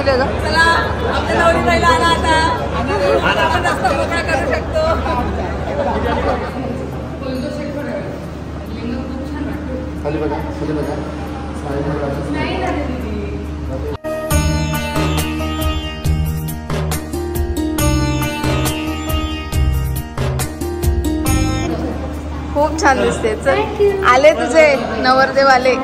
बाजूला ग. चला आपल्या नवरी बाईला आला आता आपण रस्ता मोकळा करू शकतो. खाली बघा, खाली बघा. खूप छान दिसते. चल आले तुझे नवरदेव आले.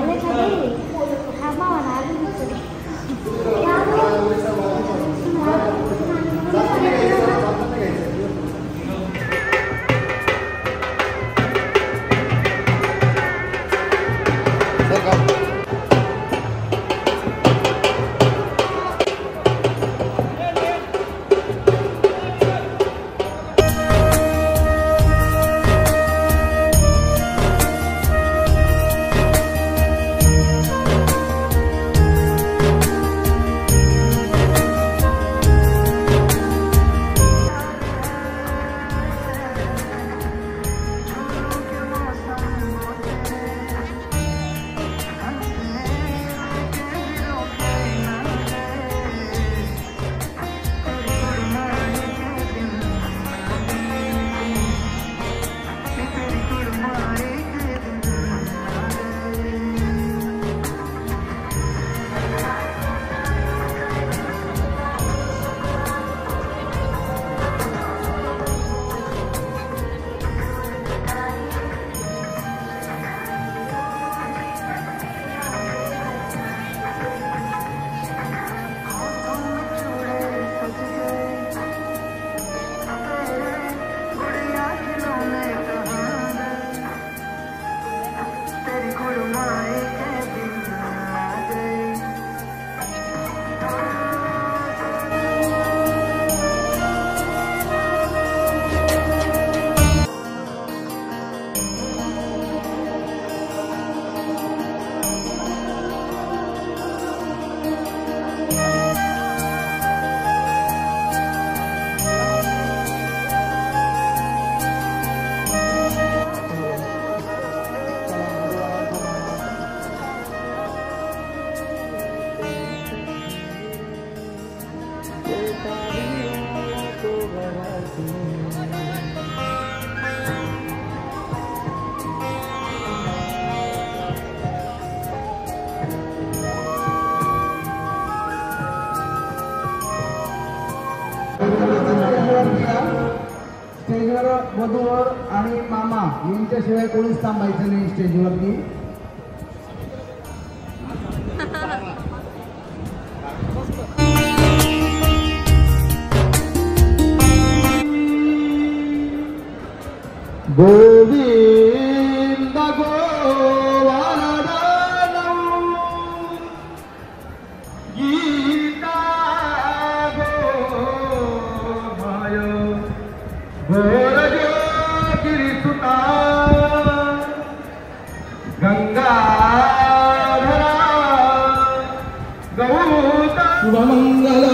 स्टेजवर वधूवर आणि मामा यांच्याशिवाय कोणीच थांबायचं नाही स्टेजवरती. गोविंद गोवर्धन गीता गोमय घोरजोगिरिसुता गंगाधरा गौता शुभमंगल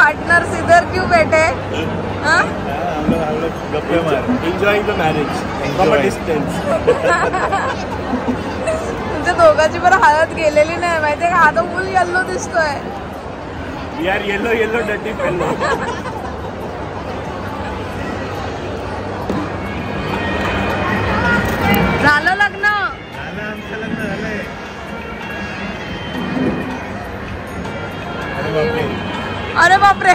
पार्टनर्स इधर क्यों बैठे? हाँ? हम लोग गप्पे मार enjoying the marriage from a distance. तुमच्या दोघांची पण हालत गेलेली नाही माहितीये का? आता फुल येल्लो दिसतोय. वी आर येलो येलो डटी फेलो. झालं लग्न? आमचं लग्न झालंय. अरे बापरे. अरे बापरे.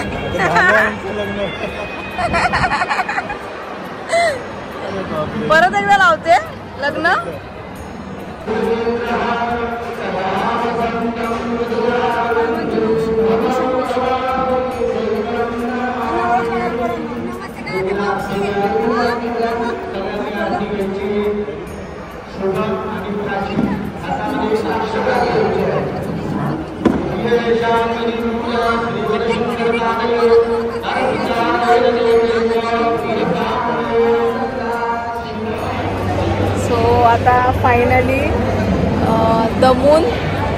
परत एकदा लावते लग्न. सो आता फायनली दमून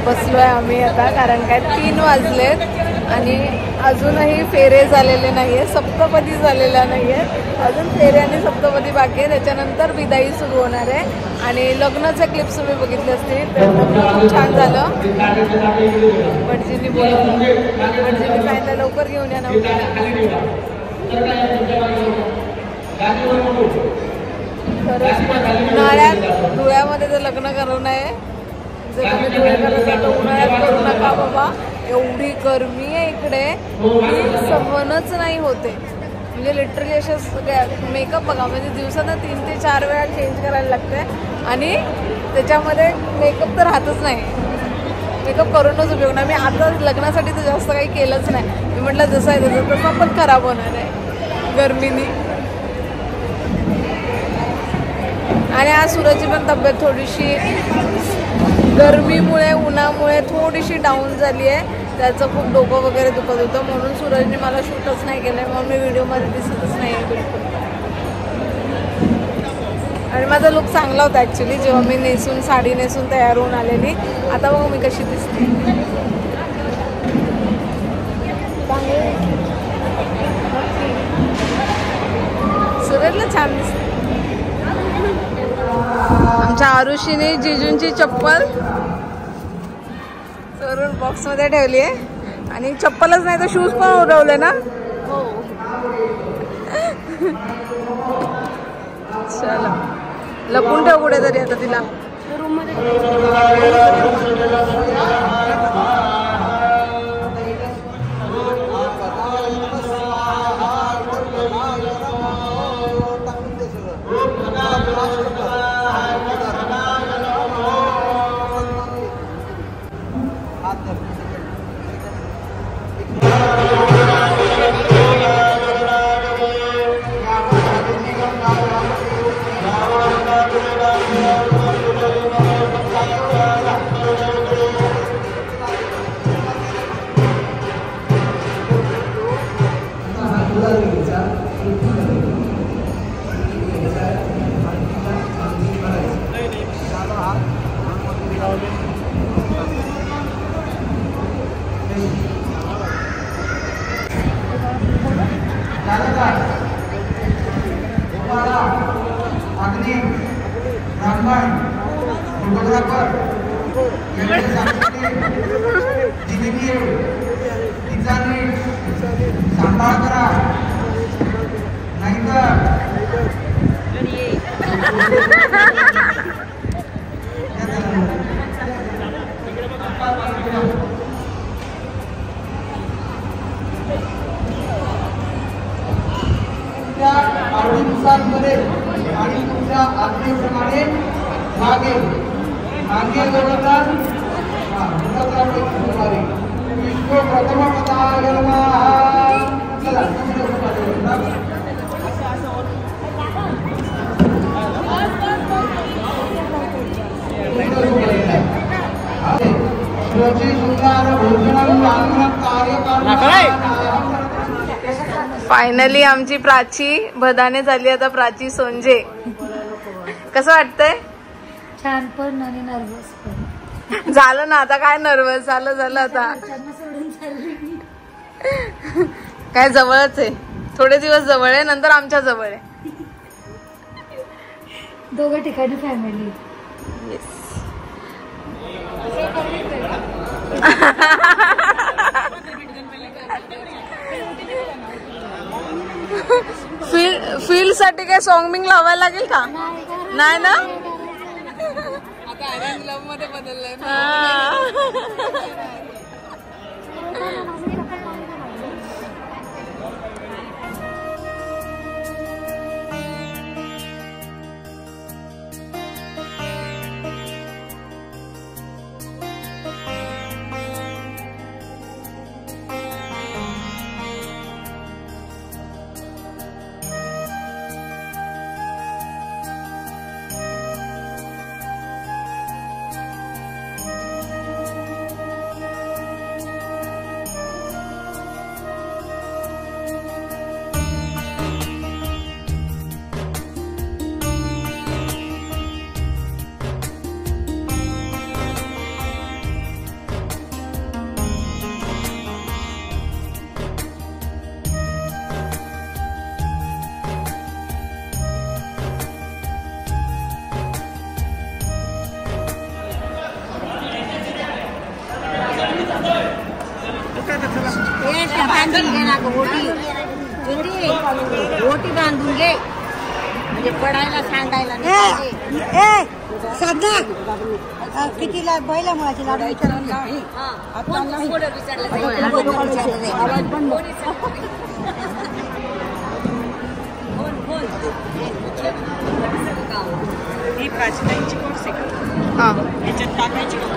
बसलोय आम्ही आता, कारण काय 3 वाजलेत आणि अजूनही फेरे झालेले नाही आहे, सप्तपदी झालेल्या नाही आहेत अजून. फेरे आणि सप्तपदी बाकी आहे, त्याच्यानंतर विदाई सुरू होणार आहे. आणि लग्नाचे क्लिप्स तुम्ही बघितले असतील तर खूप छान झालं. भटजींनी बोलवलं, भटजींनी सांगितलं लवकर घेऊन या ना. खरंच उन्हाळ्यात धुळ्यामध्ये जर लग्न करू नये, जर तुम्ही धुळेकर असाल तर उन्हाळ्यात करू नका बाबा. एवढी गरमी आहे इकडे की सहनच नाही होते. म्हणजे लिटरली अशा सगळ्या मेकअप बघा, म्हणजे दिवसानं 3 ते 4 वेळा चेंज करायला लागते आणि त्याच्यामध्ये मेकअप तर राहतच नाही. मेकअप करूनच उपयोग नाही. मी आता लग्नासाठी तर जास्त काही केलंच नाही. मी म्हटलं जसं आहे तसं पण खराब होणार आहे गरमीनी. आणि आज सूरजची पण तब्येत थोडीशी गरमीमुळे उन्हामुळे थोडीशी डाऊन झाली आहे. त्याचं खूप डोकं वगैरे दुखत होतं म्हणून सूरजने मला शूटच नाही केलं, म्हणून मी व्हिडिओमध्ये दिसतच नाही आहे बिलकुल. आणि माझा लुक चांगला होता ॲक्च्युली, जेव्हा मी नेसून साडी नेसून तयार होऊन आलेली. आता बघ मी कशी दिसते. सूरजला छान दिसते. आमच्या आरुषीने जिजूंची चप्पल चोरून बॉक्समध्ये ठेवली आहे आणि चप्पलच नाही तर शूज पण उडवले ना. चला लपून ठेव कुठेतरी आता तिला. आवडीनुसारमध्ये आणि तुमच्या आज्ञेप्रमाणे मागे मागे जवळचा विश्व प्रथम पदाय नमः. चला फायनली आमची प्राची भदाने झाली. आता प्राची सोंजे. कसं वाटतंय? छान पण आणि नर्वस पण झालं ना. आता काय नर्वस झालं आता. काय जवळच आहे, थोडे दिवस जवळ आहे, नंतर आमच्या जवळ आहे. दोघं ठिकाणी फॅमिली. फील साठी काय सॉन्ग बिंग लावायला लागेल का? नाही ना. आता अरेंज लव्ह मध्ये बदललंय ना. ओटी बांधून घे म्हणजे पडायला सांगायला. साधा कितीला पहिल्या मुलाची लाडू विचारून ही प्राचीनांची कोर्स आहे का? याच्यात टाकायची ठीक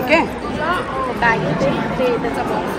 आहे. त्याचा बॉक्स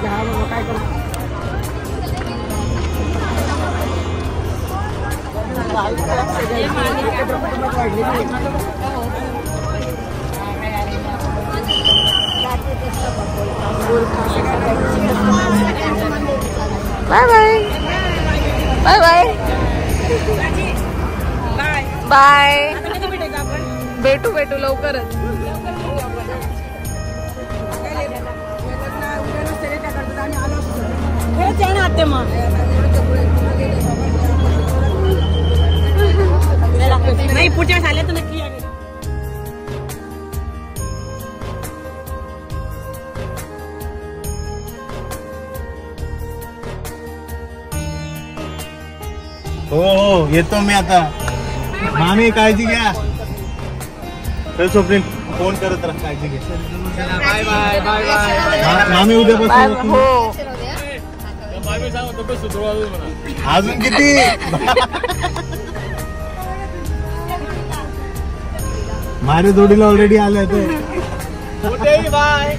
काय करतो bye bye bye bye bye भेटू भेटू लवकरच. नाही पुढच्या वेळेस आले तर नक्की या. हो हो येतो मी आता. मामी काळजी घ्या. चल स्वप्नील फोन करत राहा. काळजी घ्या. Bye bye bye bye. मामी उद्यापासून हो अजून किती. माझ्या जोडीला ऑलरेडी आलं ते. बाय.